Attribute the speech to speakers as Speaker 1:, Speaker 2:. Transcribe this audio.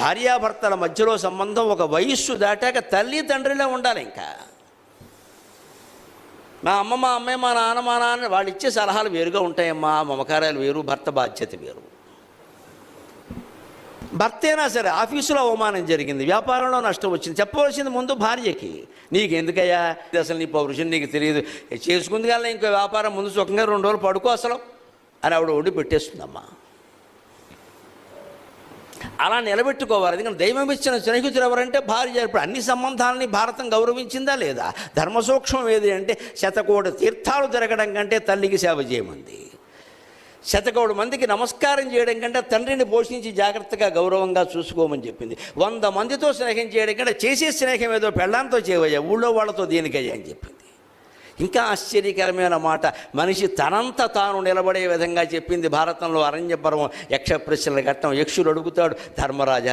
Speaker 1: భార్యాభర్తల మధ్యలో సంబంధం ఒక వయస్సు దాటాక తల్లి తండ్రిలో ఉండాలి. ఇంకా మా అమ్మ మా అమ్మాయి మా నాన్న వాళ్ళు ఇచ్చే సలహాలు వేరుగా ఉంటాయమ్మా. మమకారాలు వేరు, భర్త బాధ్యత వేరు. భర్త అయినా సరే ఆఫీసులో అవమానం జరిగింది, వ్యాపారంలో నష్టం వచ్చింది, చెప్పవలసింది ముందు భార్యకి. నీకు ఎందుకయ్యా అసలు నీ పౌరుషం నీకు తెలియదు, చేసుకుంది కానీ ఇంకో వ్యాపారం ముందు సుఖంగా 2 రోజులు పడుకో అసలు అని ఆవిడ ఒడి పెట్టేస్తుందమ్మా. అలా నిలబెట్టుకోవాలి. ఎందుకంటే దైవం ఇచ్చిన స్నేహితులు ఎవరంటే భార్య. ఇప్పుడు అన్ని సంబంధాలని భారతం గౌరవించిందా లేదా? ధర్మ సూక్ష్మం ఏది అంటే 100 తీర్థాలు తిరగడం కంటే తల్లికి సేవ చేయమంది, 100 మందికి నమస్కారం చేయడం కంటే తండ్రిని పోషించి జాగ్రత్తగా గౌరవంగా చూసుకోమని చెప్పింది. 100 మందితో స్నేహం చేయడం కంటే చేసే స్నేహం ఏదో పెళ్ళాంతో చేయవయ్యా, ఊళ్ళో వాళ్ళతో దేనికయ్యా అని చెప్పింది. ఇంకా ఆశ్చర్యకరమైన మాట, మనిషి తనంత తాను నిలబడే విధంగా చెప్పింది భారతంలో. అరణ్య పర్వం యక్ష ప్రశ్నల ఘట్టం. యక్షుడు అడుగుతాడు, ధర్మరాజా